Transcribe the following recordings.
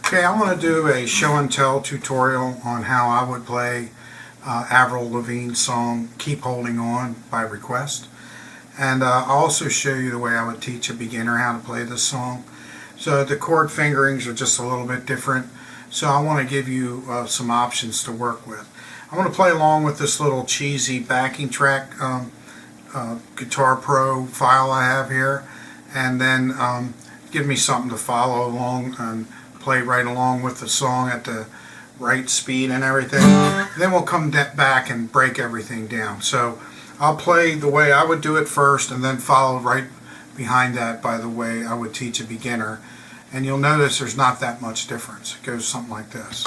Okay, I'm going to do a show and tell tutorial on how I would play Avril Lavigne's song Keep Holding On by request. And I'll also show you the way I would teach a beginner how to play this song. So the chord fingerings are just a little bit different. So I want to give you some options to work with. I want to play along with this little cheesy backing track Guitar Pro file I have here, and then give me something to follow along and play right along with the song at the right speed and everything. Then we'll come back and break everything down. So I'll play the way I would do it first, and then follow right behind that by the way I would teach a beginner. And you'll notice there's not that much difference. It goes something like this.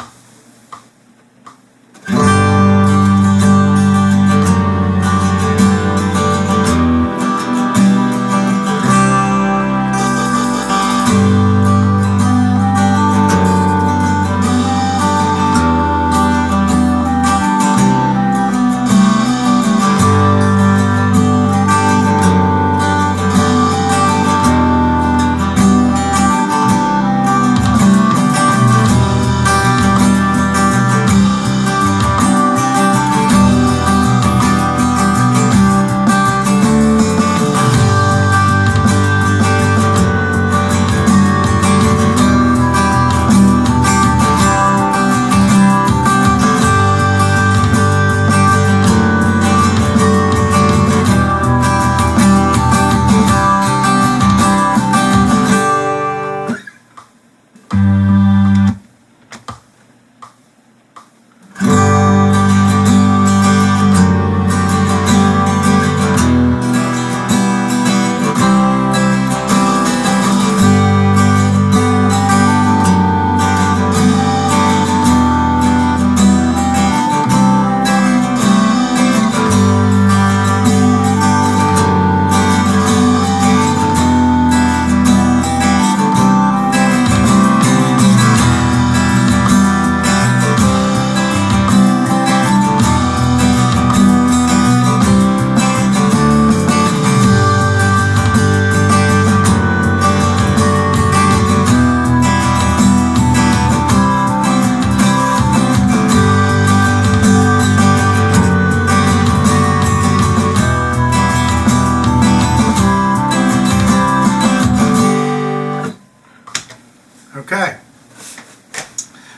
Okay,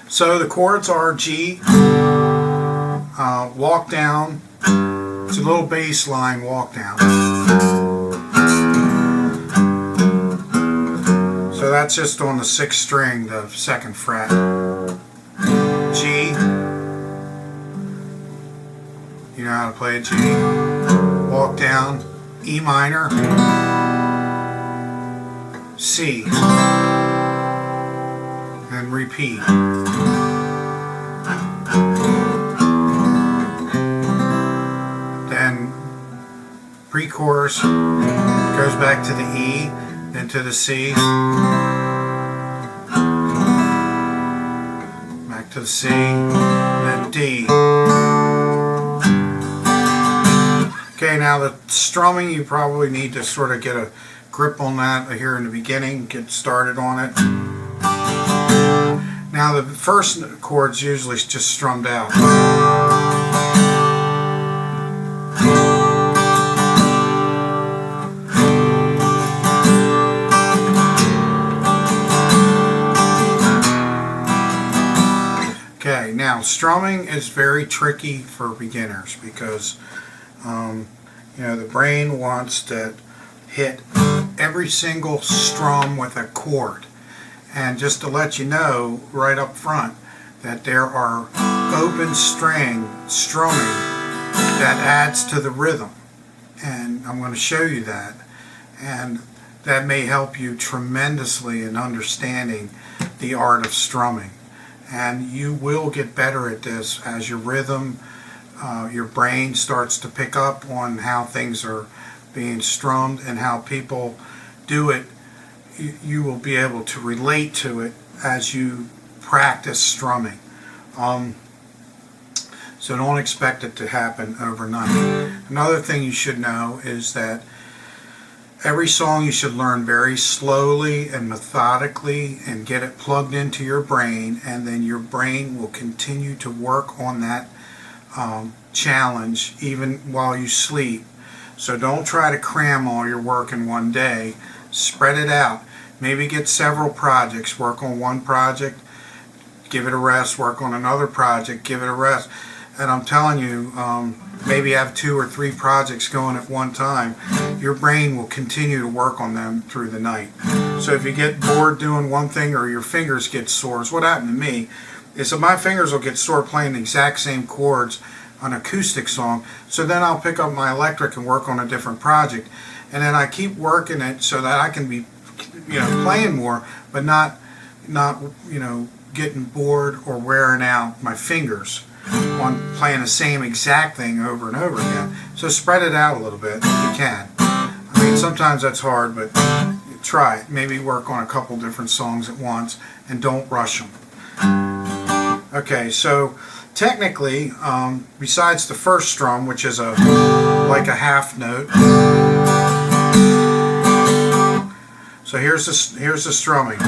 so the chords are G, walk down, it's a little bass line walk down. So that's just on the 6th string, the 2nd fret. G, you know how to play a G. Walk down, E minor, C. And repeat. Then pre-chorus goes back to the E, then to the C, back to the C, then D. Okay, now the strumming, you probably need to sort of get a grip on that here in the beginning, get started on it. Now the first chord's usually just strummed out. Okay, now strumming is very tricky for beginners because you know, the brain wants to hit every single strum with a chord. And just to let you know right up front that there are open string strumming that adds to the rhythm, and I'm going to show you that, and that may help you tremendously in understanding the art of strumming. And you will get better at this as your rhythm, your brain starts to pick up on how things are being strummed and how people do it. You will be able to relate to it as you practice strumming. So don't expect it to happen overnight. Another thing you should know is that Every song you should learn very slowly and methodically and get it plugged into your brain, and then your brain will continue to work on that challenge even while you sleep. So don't try to cram all your work in one day. Spread it out. Maybe get several projects. Work on one project, give it a rest. Work on another project, give it a rest. And I'm telling you, maybe have 2 or 3 projects going at one time. Your brain will continue to work on them through the night. So if you get bored doing one thing or your fingers get sore, what happened to me is that my fingers will get sore playing the exact same chords on an acoustic song. So then I'll pick up my electric and work on a different project. And then I keep working it so that I can be, playing more, but not getting bored or wearing out my fingers on playing the same exact thing over and over again. So spread it out a little bit if you can. I mean, sometimes that's hard, but try it. Maybe work on a couple different songs at once and don't rush them. Okay, so technically, besides the first strum, which is like a half note. So here's the strumming.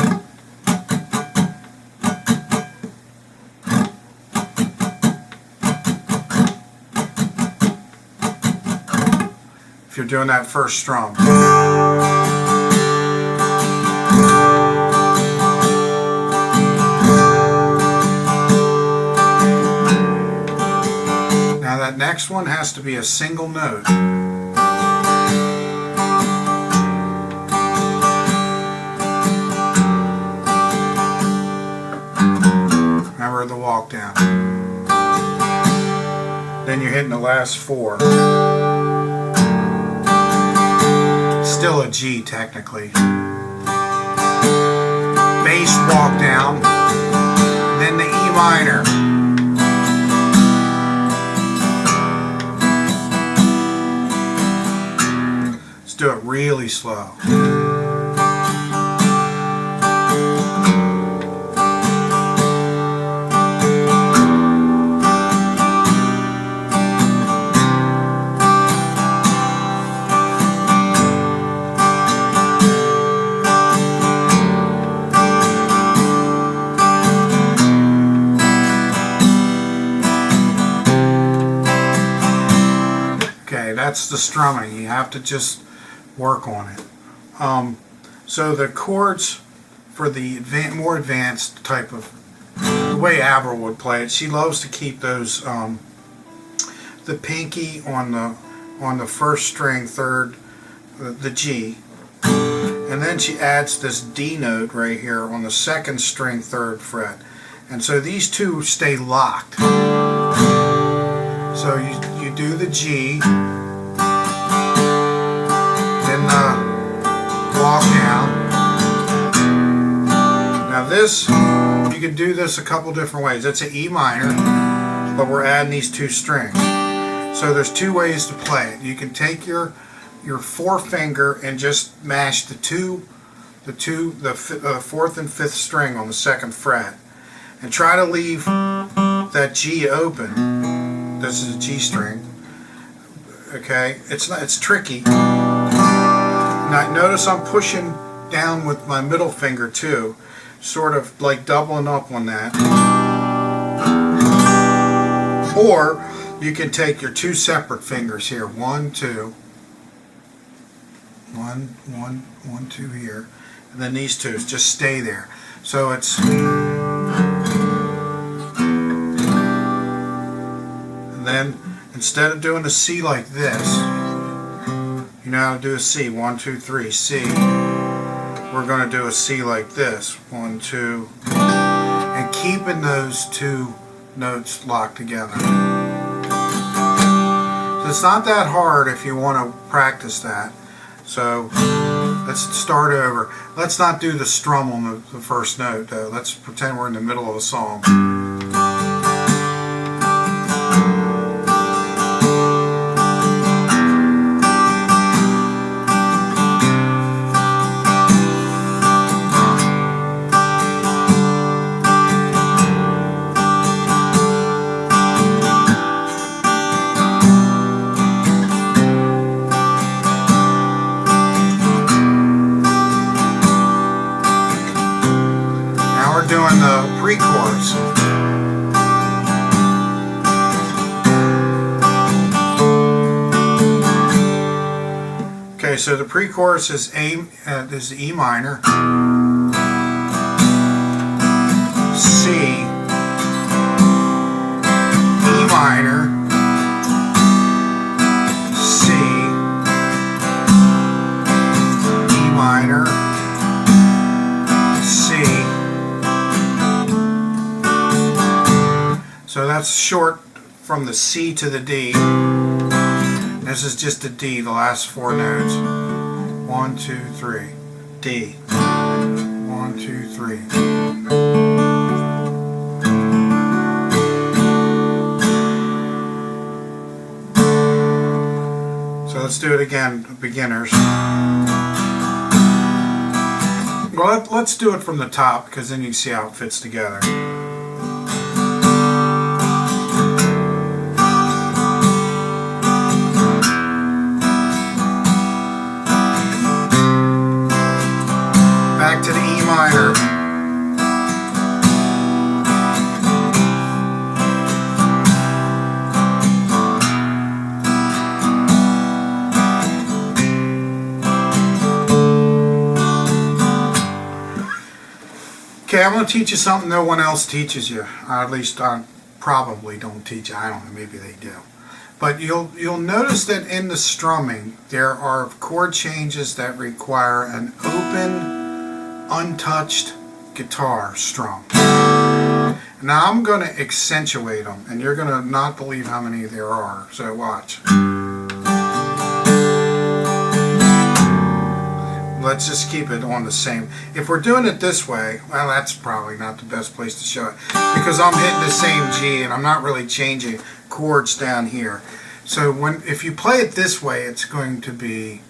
If you're doing that first strum. Now that next one has to be a single note. Remember the walk down. Then you're hitting the last 4. Still a G technically. Bass walk down, then the E minor. Let's do it really slow. That's the strumming. You have to just work on it. So the chords for the more advanced type of the way Avril would play it, she loves to keep those the pinky on the first string, third, the G, and then she adds this D note right here on the second string, third fret, and so these two stay locked. So you do the G. Then walk down. Now this, you can do this a couple different ways. It's an E minor, but we're adding these 2 strings. So there's 2 ways to play it. You can take your forefinger and just mash the 4th and 5th string on the 2nd fret, and try to leave that G open. This is a G string. Okay, it's tricky. Now notice I'm pushing down with my middle finger too, sort of like doubling up on that. Or you can take your 2 separate fingers here, 1, 2, 1, 1, 1, 2 here, and then these 2 just stay there. So it's, and then instead of doing a C like this, you know how to do a C, 1, 2, 3, C. We're going to do a C like this, 1, 2, and keeping those 2 notes locked together. So it's not that hard if you want to practice that. So let's start over. Let's not do the strum on the first note though. Let's pretend we're in the middle of a song. the pre-chorus. Okay, so the pre-chorus is E minor, C, E minor, C, E minor, C. So that's short from the C to the D. This is just a D, the last four notes. 1, 2, 3. D. 1, 2, 3. So let's do it again, beginners. Well, let's do it from the top, because then you can see how it fits together. Back to the E minor. Okay, I'm going to teach you something no one else teaches you. At least I probably don't teach you. I don't know, maybe they do. But you'll notice that in the strumming there are chord changes that require an open, untouched guitar strum. Now I'm going to accentuate them, and you're going to not believe how many there are. So watch. Let's just keep it on the same. If we're doing it this way, well, that's probably not the best place to show it, because I'm hitting the same G and I'm not really changing chords down here. So if you play it this way, it's going to be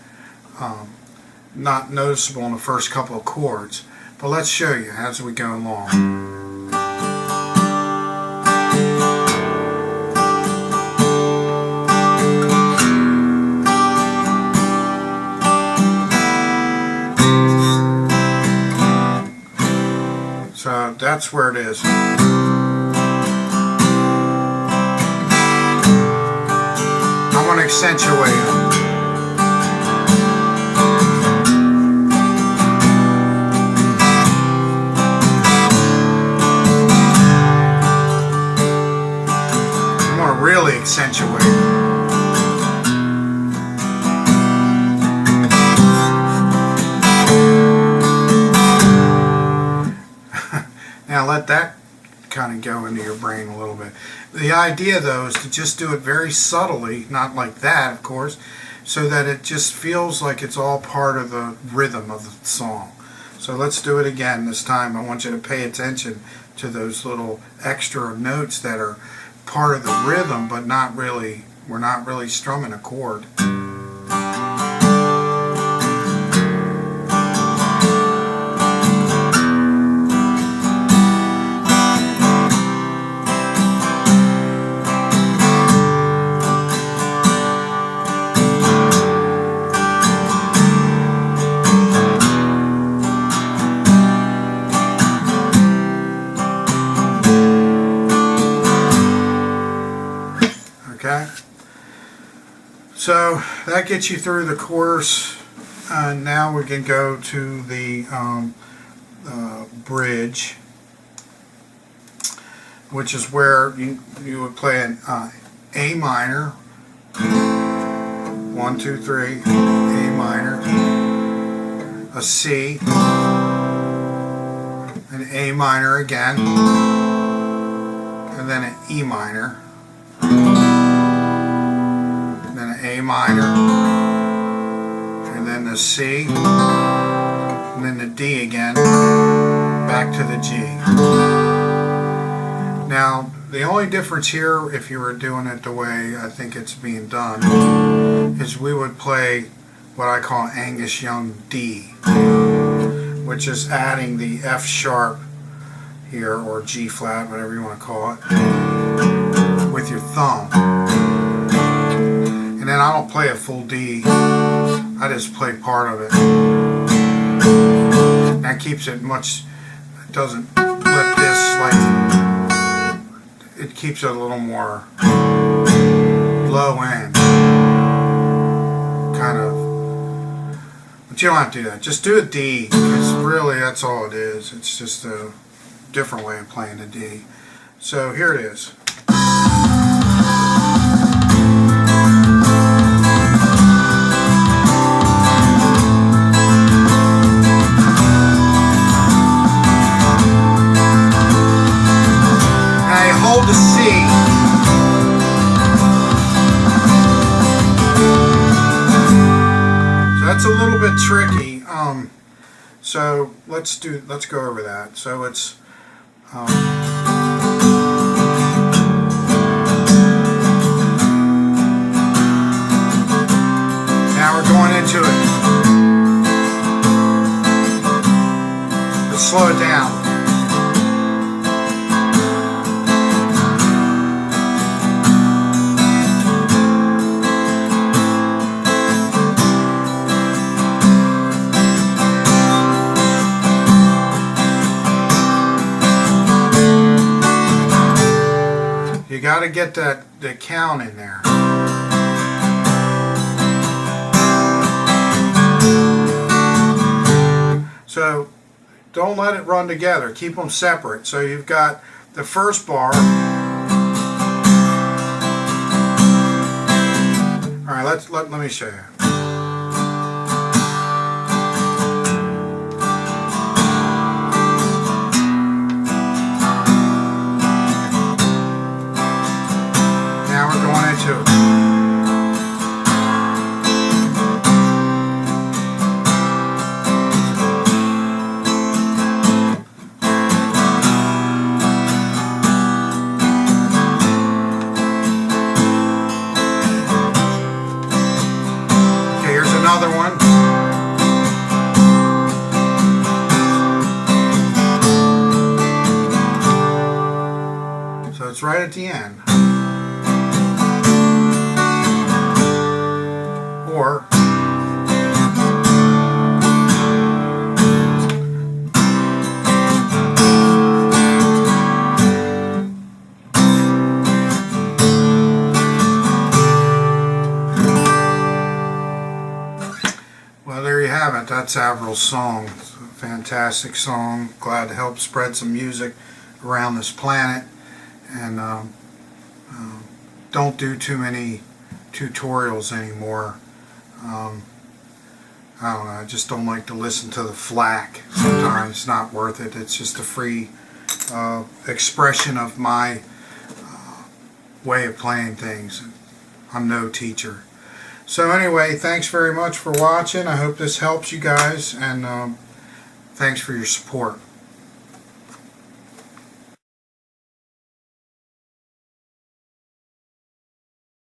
not noticeable in the first couple of chords. But let's show you as we go along. So that's where it is. I'm going to accentuate it. I'm going to really accentuate it. Now let that kind of go into your brain a little bit. The idea though is to just do it very subtly, not like that of course, so that it just feels like it's all part of the rhythm of the song. So let's do it again this time. I want you to pay attention to those little extra notes that are part of the rhythm, but not really, we're not really strumming a chord. Okay, so that gets you through the chorus. Now we can go to the bridge, which is where you would play an A minor, 1, 2, 3, A minor, a C, an A minor again, and then an E minor. A minor, and then the C, and then the D again, back to the G. Now, the only difference here, if you were doing it the way I think it's being done, is we would play what I call Angus Young D, which is adding the F sharp here, or G flat, whatever you want to call it, with your thumb. And then I don't play a full D, I just play part of it. That keeps it much, it doesn't flip this keeps it a little more low end, kind of. But you don't have to do that. Just do a D, because really that's all it is. It's just a different way of playing a D. So here it is. Hold the C. So that's a little bit tricky. So let's go over that. So it's now we're going into it. Let's slow it down. You got to get the count in there. So don't let it run together. Keep them separate. So you've got the first bar. All right, let me show you. Into it. Okay, here's another one. So it's right at the end. Or well, there you have it. That's Avril's song. It's a fantastic song. Glad to help spread some music around this planet. And don't do too many tutorials anymore. I don't know, I just don't like to listen to the flack sometimes. It's not worth it. It's just a free expression of my way of playing things. I'm no teacher. So anyway, thanks very much for watching. I hope this helps you guys, and thanks for your support.